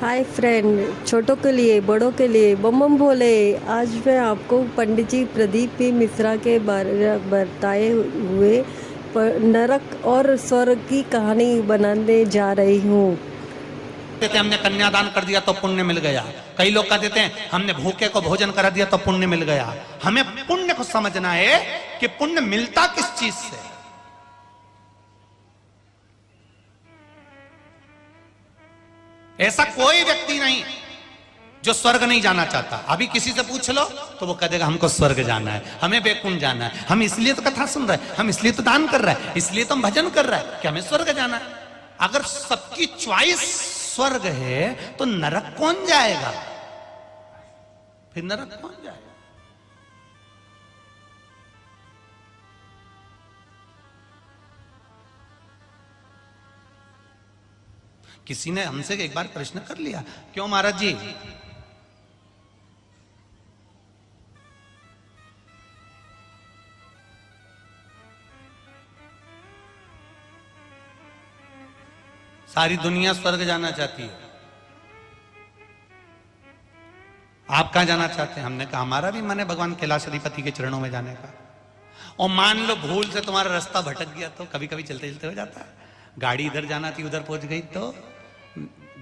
Hi friend, छोटों के लिए बड़ों के लिए बम बम भोले। आज मैं आपको पंडित जी प्रदीप पी मिश्रा के बारे बताए हुए नरक और स्वर्ग की कहानी बनाने जा रही हूँ। कहते हमने कन्यादान कर दिया तो पुण्य मिल गया। कई लोग कह देते हैं हमने भूखे को भोजन करा दिया तो पुण्य मिल गया। हमें पुण्य को समझना है कि पुण्य मिलता किस चीज से। ऐसा कोई व्यक्ति नहीं जो स्वर्ग नहीं जाना चाहता। अभी किसी से पूछ लो तो वो कह देगा हमको स्वर्ग जाना है, हमें बैकुंठ जाना है, हम इसलिए तो कथा सुन रहे हैं, हम इसलिए तो दान कर रहे हैं, इसलिए तो हम भजन कर रहे हैं कि हमें स्वर्ग जाना है। अगर सबकी च्वाइस स्वर्ग है तो नरक कौन जाएगा? फिर नरक कौन जाएगा? किसी ने हमसे एक बार प्रश्न कर लिया, क्यों महाराज जी सारी दुनिया स्वर्ग जाना चाहती है, आप कहां जाना चाहते हैं? हमने कहा हमारा भी मन है भगवान कैलाशपति के चरणों में जाने का। और मान लो भूल से तुम्हारा रास्ता भटक गया तो कभी कभी चलते चलते हो जाता है। गाड़ी इधर जाना थी उधर पहुंच गई तो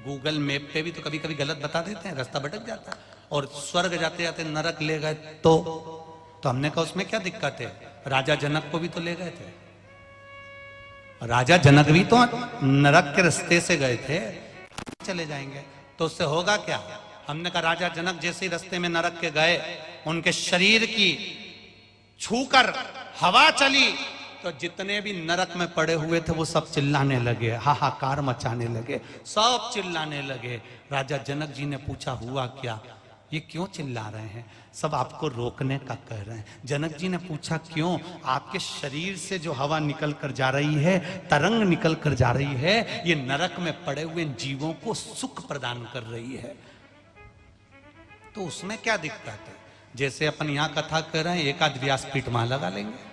गूगल मैप पे भी तो कभी कभी गलत बता देते हैं, रास्ता भटक जाता है। और स्वर्ग जाते जाते नरक ले गए तो हमने कहा उसमें क्या दिक्कत है? राजा जनक को भी तो ले गए थे, राजा जनक भी तो नरक के रास्ते से गए थे, चले जाएंगे तो उससे होगा क्या? हमने कहा राजा जनक जैसे रास्ते में नरक के गए, उनके शरीर की छूकर हवा चली तो जितने भी नरक में पड़े हुए थे वो सब चिल्लाने लगे, हाहाकार मचाने लगे, सब चिल्लाने लगे। राजा जनक जी ने पूछा हुआ क्या, ये क्यों चिल्ला रहे हैं? सब आपको रोकने का कह रहे हैं। जनक जी ने पूछा क्यों? आपके शरीर से जो हवा निकल कर जा रही है, तरंग निकल कर जा रही है, ये नरक में पड़े हुए जीवों को सुख प्रदान कर रही है, तो उसमें क्या दिक्कत है? जैसे अपन यहां कथा कर रहे हैं, एक आध व्यासपीठ वहां लगा लेंगे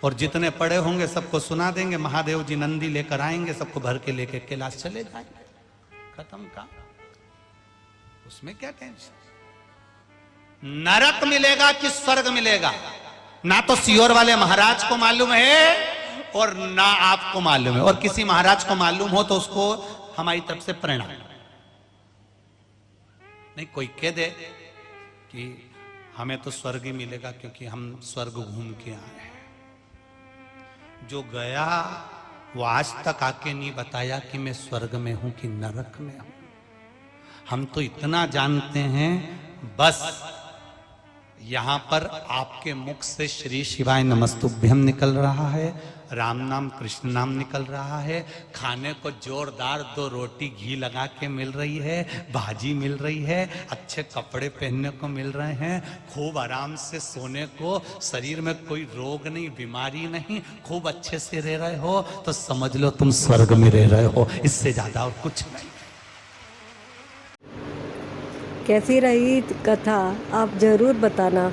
और जितने पड़े होंगे सबको सुना देंगे, महादेव जी नंदी लेकर आएंगे, सबको भर के लेके कैलाश चले जाएंगे, खत्म काम। उसमें क्या टेंशन? नरक मिलेगा कि स्वर्ग मिलेगा ना तो सियोर वाले महाराज को मालूम है और ना आपको मालूम है। और किसी महाराज को मालूम हो तो उसको हमारी तरफ से प्रणाम। नहीं कोई कह दे कि हमें तो स्वर्ग ही मिलेगा क्योंकि हम स्वर्ग घूम के आए हैं, जो गया वो आज तक आके नहीं बताया कि मैं स्वर्ग में हूं कि नरक में हूं। हम तो इतना जानते हैं बस यहां पर आपके मुख से श्री शिवाय नमस्तुभ्यम निकल रहा है, राम नाम कृष्ण नाम निकल रहा है, खाने को जोरदार 2 रोटी घी लगा के मिल रही है, भाजी मिल रही है, अच्छे कपड़े पहनने को मिल रहे हैं, खूब आराम से सोने को, शरीर में कोई रोग नहीं बीमारी नहीं, खूब अच्छे से रह रहे हो तो समझ लो तुम स्वर्ग में रह रहे हो, इससे ज्यादा और कुछ नहीं। कैसी रही कथा आप जरूर बताना।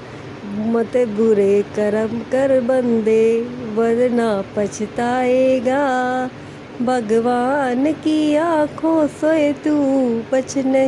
मत बुरे कर्म कर बंदे वरना पछताएगा, भगवान की आंखों से तू बच नहीं।